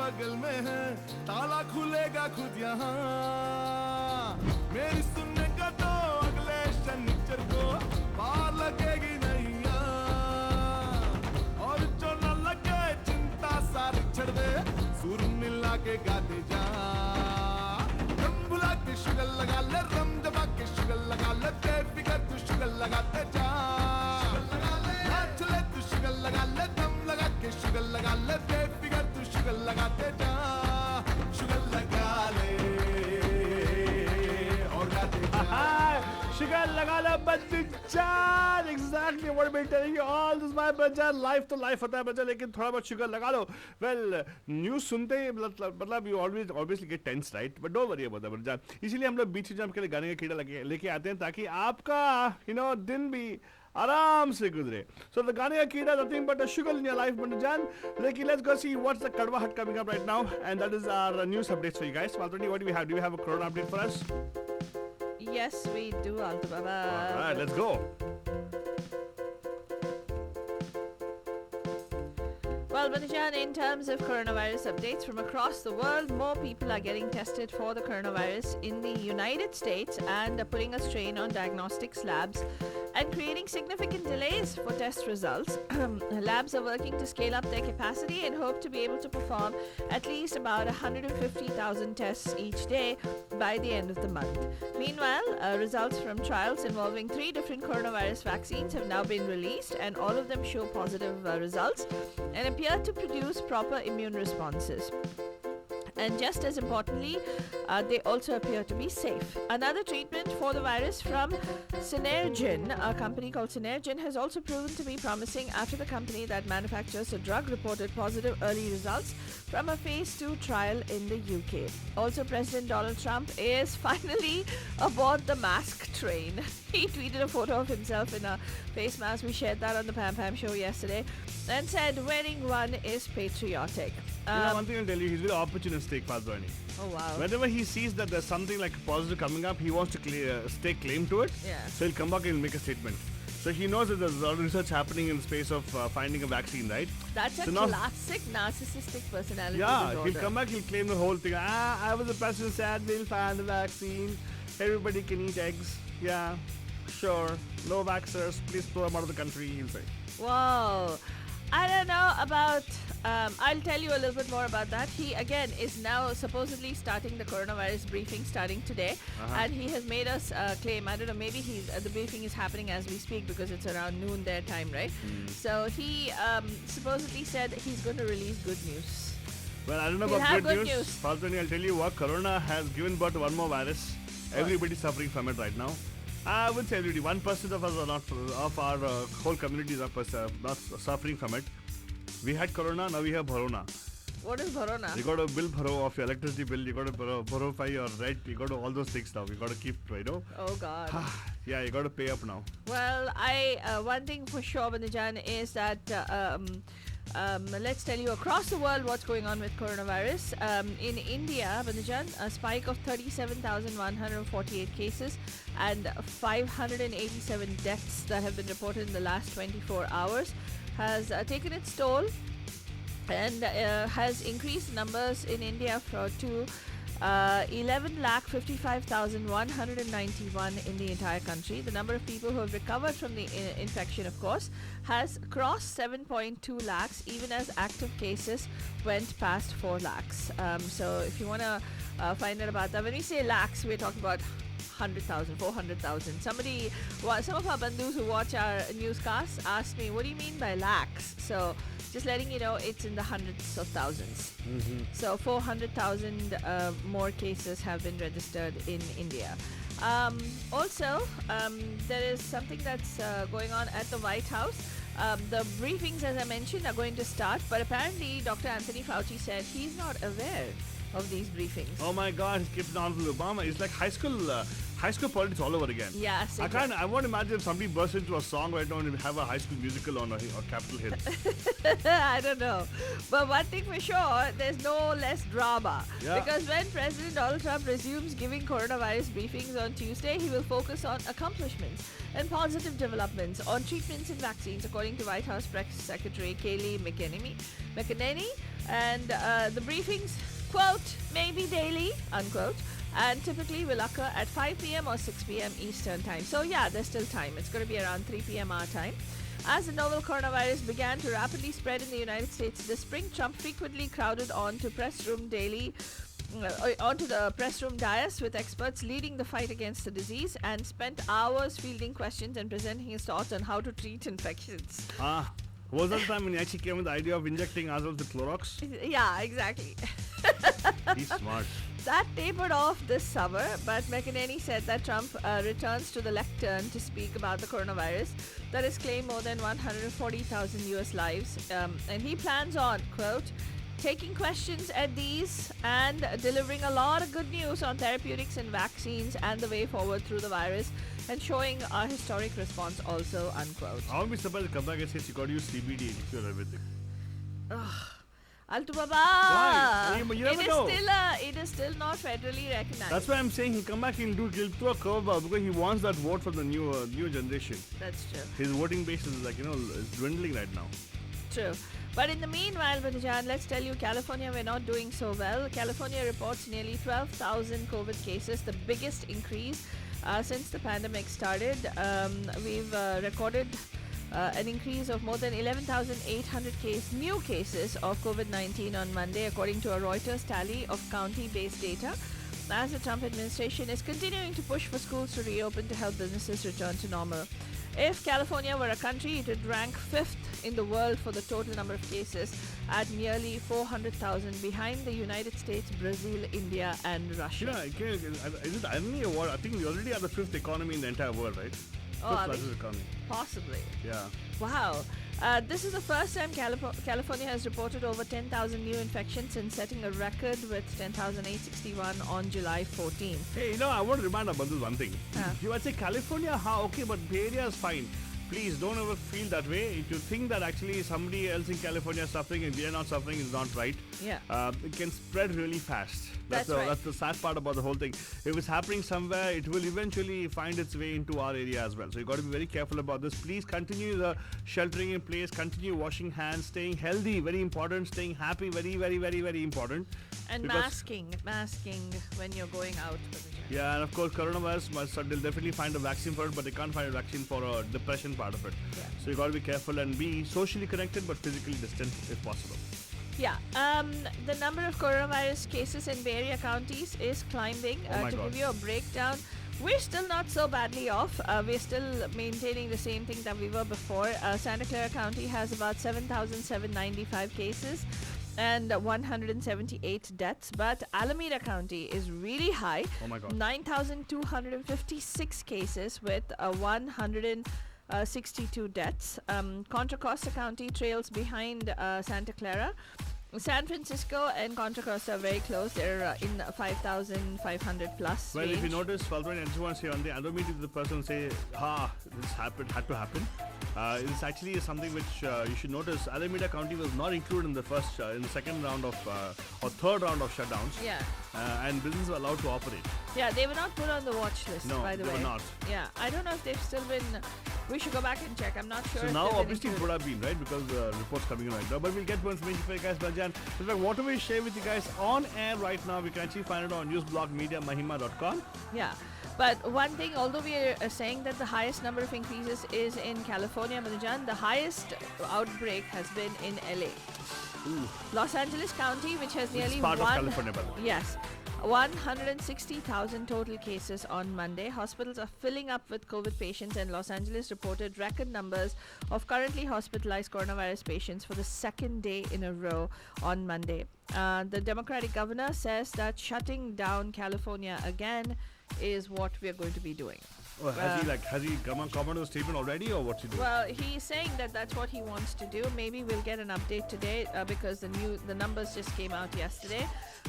बगल में है, ताला खुलेगा खुद यहाँ। मेरी सुनने का तो अगले शनिचर को पार लगेगी नैया, और जो न लगे चिंता सारी छड़ दे, सुर मिला के गाते जा। रम बुला के शुगर लगा ले, रम दबा के शुगर लगा ले, बेफिक्र तू शुगर लगाते जा। नाच ले तू शुगर लगा ले, दम लगा के शुगर लगा ले, बेफिक्र तू शुगर लगाते जा। शुगर लगा ले और गाते जा। Sugar lagala bachchan. Exactly what I've been telling you all this my bachchan. Life to life होता है बच्चा, लेकिन थोड़ा बहुत sugar लगा लो. Well, news सुनते ही मतलब you obviously get tense, right? But don't worry about that बच्चा. इसीलिए हम लोग बीच जंप के लिए गाने का कीड़ा लेके आते हैं, ताकि आपका दिन भी आराम से गुजरे. So the गाने का कीड़ा nothing but a sugar in your life बच्चा. लेकिन let's go see what's the Kadwahat coming up right now, and that is our news updates for you guys. Maltoni, what do we have? Do we have a corona update for us? Yes, we do, Alta Baba. Alright, let's go. Well, Banajan, in terms of coronavirus updates from across the world, more people are getting tested for the coronavirus in the United States and are putting a strain on diagnostics labs and creating significant delays for test results. Labs are working to scale up their capacity and hope to be able to perform at least about 150,000 tests each day by the end of the month. Meanwhile, results from trials involving 3 different coronavirus vaccines have now been released, and all of them show positive results and appear to produce proper immune responses. And just as importantly, they also appear to be safe. Another treatment for the virus from Synergen, a company called Synergen, has also proven to be promising after the company that manufactures the drug reported positive early results from a phase 2 trial in the UK. Also, President Donald Trump is finally aboard the mask train. He tweeted a photo of himself in a face mask. We shared that on the Pam Pam show yesterday, and said wearing one is patriotic. One thing I'll tell you, he's very opportunistic, Padwani. Oh wow. Whenever he sees that there's something like positive coming up, he wants to stake claim to it. Yeah. So he'll come back and make a statement. So he knows that there's a lot of research happening in the space of finding a vaccine, right? That's a classic narcissistic personality disorder. He'll come back, he'll claim the whole thing. I was a person said we'll find a vaccine. Everybody can eat eggs. Yeah, sure. No vaxxers, please throw them out of the country, he'll say. Whoa. I don't know about, I'll tell you a little bit more about that. He, again, is now supposedly starting the coronavirus briefing starting today. And he has made us claim, I don't know, maybe the briefing is happening as we speak because it's around noon their time, right? So he supposedly said he's going to release good news. Well, I don't know He'll about have good good news. news. Faltani, I'll tell you what, Corona has given birth to one more virus. Everybody's suffering from it right now. I would say everybody. 1% of us are not, of our whole community is not suffering from it. We had Corona, now we have Bharona. What is Bharona? You got to bill Bharo of your electricity bill, you got to borrow your rent, you got to all those things now. You got to keep, Oh God. Yeah, you got to pay up now. Well, one thing for sure, Banajan, is that let's tell you across the world what's going on with coronavirus. In India, Banajan, a spike of 37,148 cases and 587 deaths that have been reported in the last 24 hours has taken its toll and has increased numbers in India to 11,55,191 in the entire country. The number of people who have recovered from the infection, of course, has crossed 7.2 lakhs, even as active cases went past 4 lakhs. So if you want to find out about that, when we say lakhs, we're talking about 100,000, 400,000. Some of our bandhus who watch our newscasts asked me, what do you mean by lakhs? So just letting you know, it's in the hundreds of thousands. So 400,000 more cases have been registered in India. Also, there is something that's going on at the White House. The briefings, as I mentioned, are going to start, but apparently Dr. Anthony Fauci said he's not aware of these briefings. Oh my God, he skipped Donald Obama. It's like high school High school politics all over again. Yes, I can't. I won't imagine if somebody bursts into a song right now and have a High School Musical on or Capitol Hill. I don't know. But one thing for sure, there's no less drama. Yeah. Because when President Donald Trump resumes giving coronavirus briefings on Tuesday, he will focus on accomplishments and positive developments on treatments and vaccines, according to White House Press Secretary Kayleigh McEnany. And the briefings, quote, may be daily, unquote, and typically will occur at 5 p.m. or 6 p.m. Eastern Time. So yeah, there's still time. It's going to be around 3 p.m. our time. As the novel coronavirus began to rapidly spread in the United States this spring, Trump frequently crowded onto the press room dais with experts leading the fight against the disease and spent hours fielding questions and presenting his thoughts on how to treat infections. Was that the time when he actually came with the idea of injecting ourselves with Clorox? Yeah, exactly. He's smart. That tapered off this summer, but McEnany said that Trump returns to the lectern to speak about the coronavirus that has claimed more than 140,000 US lives. And he plans on, quote, taking questions at these and delivering a lot of good news on therapeutics and vaccines and the way forward through the virus and showing a historic response also, unquote. I won't be surprised if come back and says you got to use CBD to cure everything. Altu Baba! Why? You never know. It is still not federally recognized. That's why I'm saying he'll come back and he'll throw a curveball because he wants that vote from the new generation. That's true. His voting base is is dwindling right now. True. But in the meanwhile, Bhajan, let's tell you, California, we're not doing so well. California reports nearly 12,000 COVID cases, the biggest increase since the pandemic started. We've recorded an increase of more than 11,800 new cases of COVID-19 on Monday, according to a Reuters tally of county-based data, as the Trump administration is continuing to push for schools to reopen to help businesses return to normal. If California were a country, it would rank 5th in the world for the total number of cases at nearly 400,000, behind the United States, Brazil, India, and Russia. Is it irony or what? I think we already are the 5th economy in the entire world, right? Oh, Fifth largest economy. Possibly. Yeah. Wow. This is the first time California has reported over 10,000 new infections since setting a record with 10,861 on July 14. Hey, I want to remind about this one thing. You might say California, okay, but Bay Area is fine. Please don't ever feel that way. If you think that actually somebody else in California is suffering and we are not suffering, is not right. Yeah. It can spread really fast. That's right. That's the sad part about the whole thing. If it's happening somewhere, it will eventually find its way into our area as well. So you got to be very careful about this. Please continue the sheltering in place. Continue washing hands, staying healthy, very important. Staying happy, very, very, very, very important. And masking when you're going out. Yeah, and of course, coronavirus, they'll definitely find a vaccine for it, but they can't find a vaccine for a depression part of it. Yeah. So you got to be careful and be socially connected but physically distant if possible. Yeah. The number of coronavirus cases in Bay Area counties is climbing. To give you a breakdown, we're still not so badly off. We're still maintaining the same thing that we were before. Santa Clara County has about 7,795 cases and 178 deaths, but Alameda County is really high. Oh my God. 9,256 cases with 162 deaths. Contra Costa County trails behind Santa Clara. San Francisco and Contra Costa are very close. They're in 5,500 plus Well, range. if you notice, Faltran, I just want to say one thing. I don't mean to the person say, this had to happen. It's actually something which you should notice. Alameda County was not included in the second round of or third round of shutdowns. Yeah. And businesses were allowed to operate. Yeah, they were not put on the watch list, by the way. No, they were not. Yeah, I don't know if they've still been. We should go back and check. I'm not sure. So if now, they've been obviously, it included. would have been, right? Because the reports coming in right now. But we'll get more information for you guys, Baljan. In fact, whatever we share with you guys on air right now, we can actually find it on newsblogmediamahima.com. Yeah. But one thing, although we are saying that the highest number of increases is in California, Manajan, the highest outbreak has been in LA. Ooh. Los Angeles County, which has nearly It's part of California, by the way. Yes. 160,000 total cases on Monday. Hospitals are filling up with COVID patients, and Los Angeles reported record numbers of currently hospitalized coronavirus patients for the second day in a row on Monday. The Democratic governor says that shutting down California again is what we are going to be doing. Oh, has he come on comment on the statement already, or what's he doing? Well, he's saying that that's what he wants to do. Maybe we'll get an update today because the numbers just came out yesterday.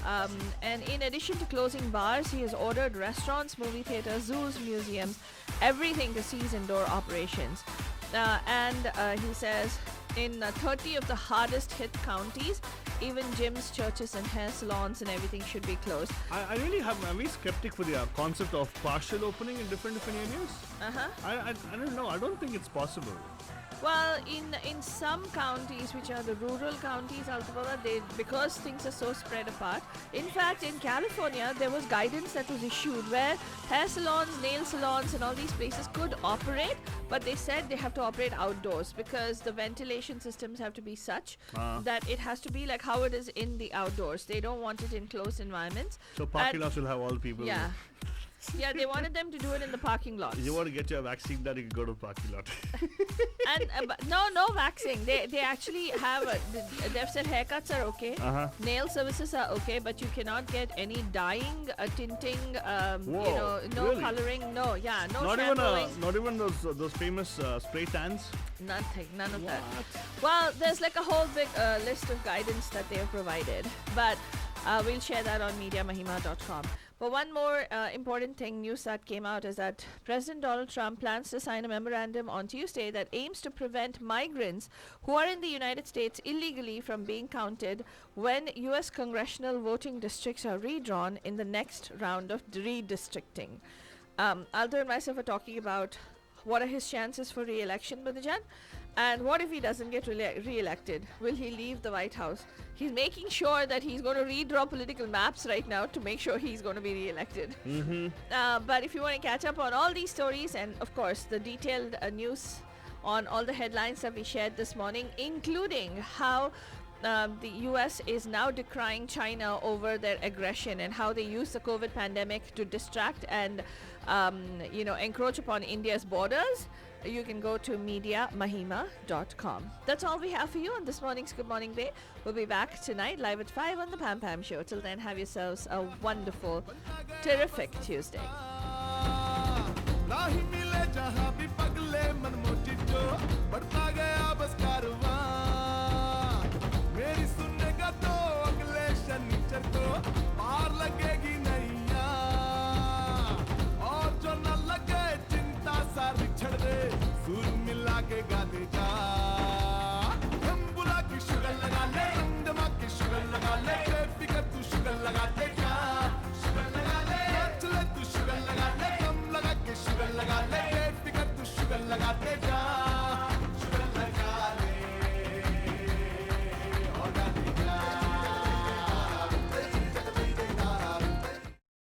And in addition to closing bars, he has ordered restaurants, movie theaters, zoos, museums, everything to cease indoor operations. And he says in 30 of the hardest hit counties, even gyms, churches, and hair salons and everything should be closed. I really I'm very skeptic for the concept of partial opening in different areas. I don't know. I don't think it's possible. Well, in some counties, which are the rural counties, Altababa, because things are so spread apart. In fact, in California, there was guidance that was issued where hair salons, nail salons, and all these places could operate, but they said they have to operate outdoors because the ventilation systems have to be such that it has to be like how it is in the outdoors. They don't want it in closed environments. So parking lots will have all the people. Yeah. Yeah, they wanted them to do it in the parking lots. You want to get your vaccine done, you can go to the parking lot. And no vaccine. They actually have. They've said haircuts are okay. Nail services are okay, but you cannot get any dyeing, tinting. Whoa, no really? coloring. No, yeah, no Not shampooing. not even those famous spray tans. Nothing, none of that. What? Well, there's like a whole big list of guidance that they have provided, but we'll share that on MediaMahima.com. But one more important news that came out is that President Donald Trump plans to sign a memorandum on Tuesday that aims to prevent migrants who are in the United States illegally from being counted when U.S. congressional voting districts are redrawn in the next round of redistricting. Aldo and myself are talking about what are his chances for re-election, Badhajan? And what if he doesn't get re-elected? Will he leave the White House? He's making sure that he's going to redraw political maps right now to make sure he's going to be re-elected. But if you want to catch up on all these stories and, of course, the detailed news on all the headlines that we shared this morning, including how the US is now decrying China over their aggression and how they use the COVID pandemic to distract and, encroach upon India's borders, you can go to MediaMahima.com. That's all we have for you on this morning's Good Morning Bay. We'll be back tonight live at 5 on the Pam Pam Show. Till then, have yourselves a wonderful, terrific Tuesday. राही मिले जहां भी पगले मनमोजी जो बढ़ता गया बस कारवां मेरी सुनेगा तो अगले शनिचर को पार लगेगी नैया और जो न लगे चिंता सारी छड़ दे सुर मिला के गा दे जा हम बुला की शुगर लगा ले दमा की शुगर लगा ले बेफिक्र तू शुगर लगा दे जा शुगर लगा ले चले तू शुगर लगा ले शुगर लगा ले बेफिक्र तू शुगर लगा दे जा